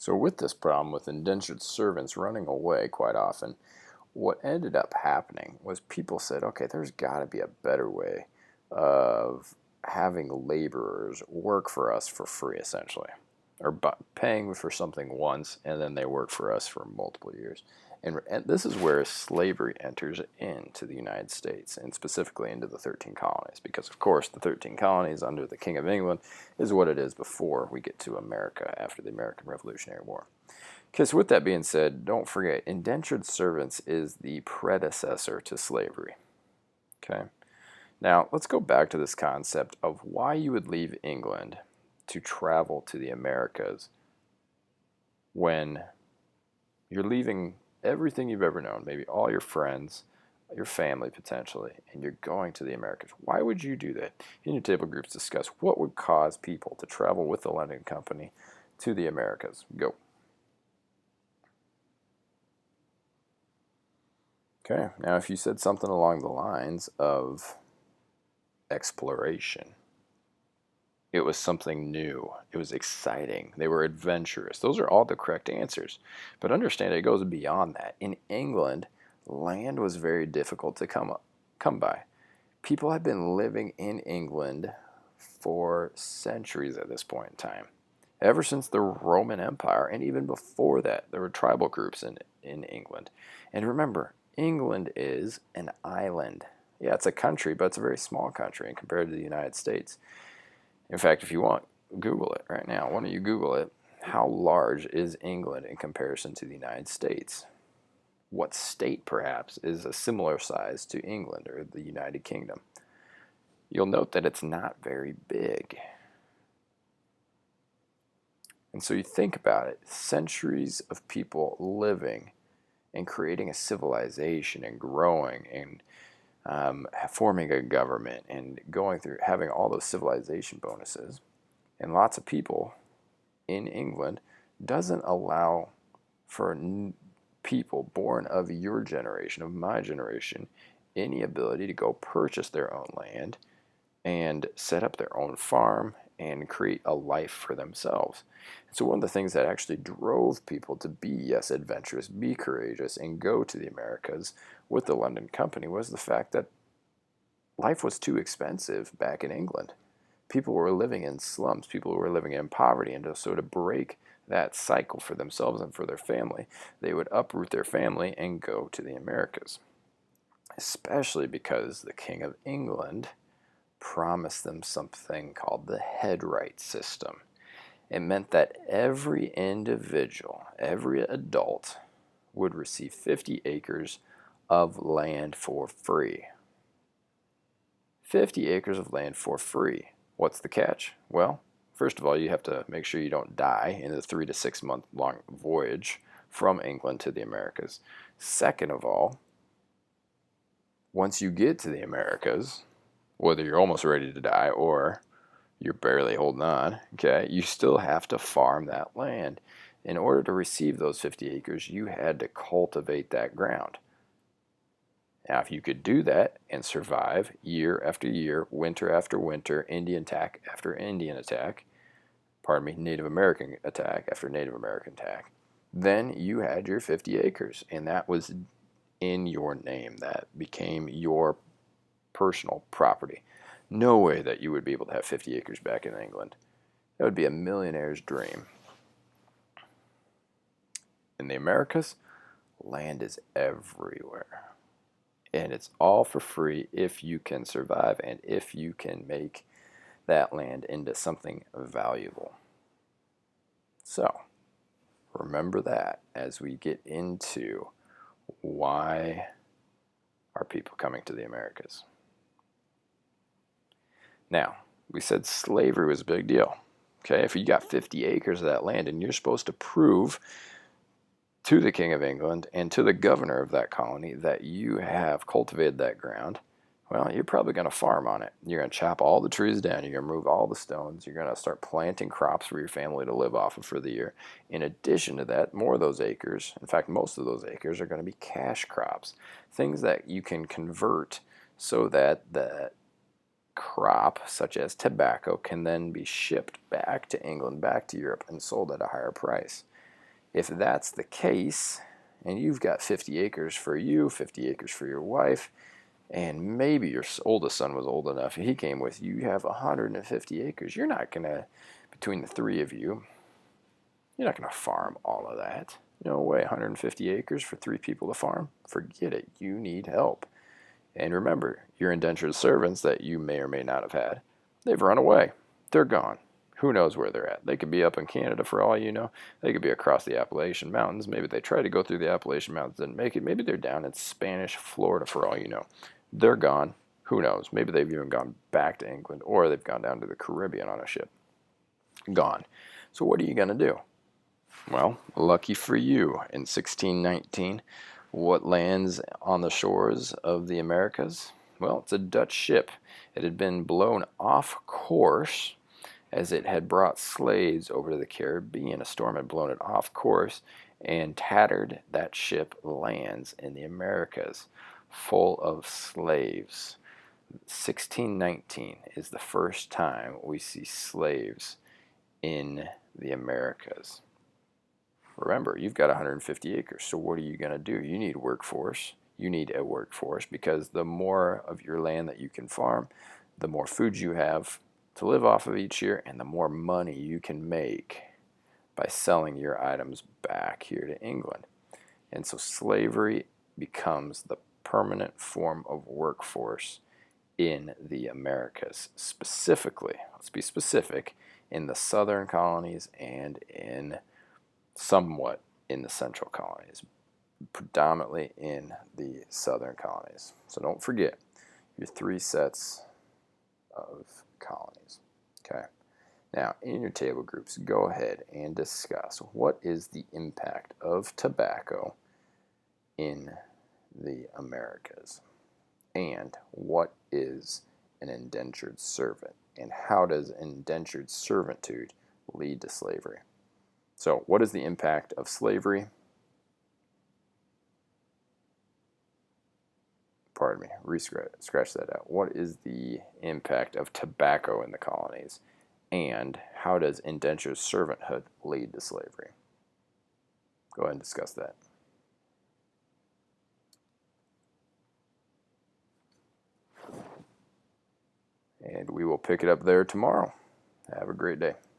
So with this problem with indentured servants running away quite often, what ended up happening was people said, okay, there's got to be a better way of having laborers work for us for free, essentially, or paying for something once and then they work for us for multiple years. And this is where slavery enters into the United States, and specifically into the 13 colonies, because of course the 13 colonies under the King of England is what it is before we get to America after the American Revolutionary War. Okay, so with that being said, don't forget, indentured servants is the predecessor to slavery. Okay, now let's go back to this concept of why you would leave England to travel to the Americas when you're leaving everything you've ever known, maybe all your friends, your family potentially, and you're going to the Americas. Why would you do that? In your table groups, discuss what would cause people to travel with the London Company to the Americas. Go. Okay, now if you said something along the lines of exploration, it was something new, it was exciting, they were adventurous. Those are all the correct answers. But understand it goes beyond that. In England, land was very difficult to come by. People had been living in England for centuries at this point in time. Ever since the Roman Empire, and even before that, there were tribal groups in England. And remember, England is an island. Yeah, it's a country, but it's a very small country compared to the United States. In fact, if you want, Google it right now. Why don't you Google it? How large is England in comparison to the United States? What state, perhaps, is a similar size to England or the United Kingdom? You'll note that it's not very big. And so you think about it, centuries of people living and creating a civilization and growing and forming a government and going through having all those civilization bonuses, and lots of people in England doesn't allow for people born of your generation, of my generation, any ability to go purchase their own land and set up their own farm and create a life for themselves. So one of the things that actually drove people to be, yes, adventurous, be courageous, and go to the Americas with the London Company was the fact that life was too expensive back in England. People were living in slums. People were living in poverty. And so to break that cycle for themselves and for their family, they would uproot their family and go to the Americas. Especially because the King of England promised them something called the headright system. It meant that every individual, every adult, would receive 50 acres of land for free. 50 acres of land for free. What's the catch? Well, first of all, you have to make sure you don't die in the 3 to 6 month long voyage from England to the Americas. Second of all, once you get to the Americas, whether you're almost ready to die or you're barely holding on, okay, you still have to farm that land. In order to receive those 50 acres, you had to cultivate that ground. Now, if you could do that and survive year after year, winter after winter, Indian attack after Indian attack, Native American attack after Native American attack, then you had your 50 acres, and that was in your name. That became your personal property. No way that you would be able to have 50 acres back in England. That would be a millionaire's dream. In the Americas, land is everywhere. And it's all for free if you can survive and if you can make that land into something valuable. So, remember that as we get into why are people coming to the Americas. Now, we said slavery was a big deal. Okay, if you got 50 acres of that land and you're supposed to prove to the King of England and to the governor of that colony that you have cultivated that ground, well, you're probably going to farm on it. You're going to chop all the trees down. You're going to remove all the stones. You're going to start planting crops for your family to live off of for the year. In addition to that, more of those acres, in fact, most of those acres are going to be cash crops, things that you can convert so that the crop, such as tobacco, can then be shipped back to England, back to Europe, and sold at a higher price. If that's the case, and you've got 50 acres for you, 50 acres for your wife, and maybe your oldest son was old enough, he came with you, you have 150 acres. You're not going to, between the three of you, you're not going to farm all of that. No way, 150 acres for three people to farm? Forget it. You need help. And remember, your indentured servants that you may or may not have had, they've run away. They're gone. Who knows where they're at? They could be up in Canada for all you know. They could be across the Appalachian Mountains. Maybe they tried to go through the Appalachian Mountains, didn't make it. Maybe they're down in Spanish Florida for all you know. They're gone. Who knows? Maybe they've even gone back to England, or they've gone down to the Caribbean on a ship. Gone. So what are you going to do? Well, lucky for you, in 1619, what lands on the shores of the Americas? Well, it's a Dutch ship. It had been blown off course as it had brought slaves over to the Caribbean. A storm had blown it off course and tattered that ship lands in the Americas full of slaves. 1619 is the first time we see slaves in the Americas. Remember, you've got 150 acres, so what are you going to do? You need workforce. You need a workforce because the more of your land that you can farm, the more food you have to live off of each year, and the more money you can make by selling your items back here to England. And so slavery becomes the permanent form of workforce in the Americas. Specifically, let's be specific, in the southern colonies and in somewhat in the central colonies, predominantly in the southern colonies. So don't forget your three sets of colonies. Okay. Now, in your table groups, go ahead and discuss what is the impact of tobacco in the Americas, and what is an indentured servant, and how does indentured servitude lead to slavery? So, what is the impact of slavery? Pardon me, scratch that out. What is the impact of tobacco in the colonies? And how does indentured servanthood lead to slavery? Go ahead and discuss that. And we will pick it up there tomorrow. Have a great day.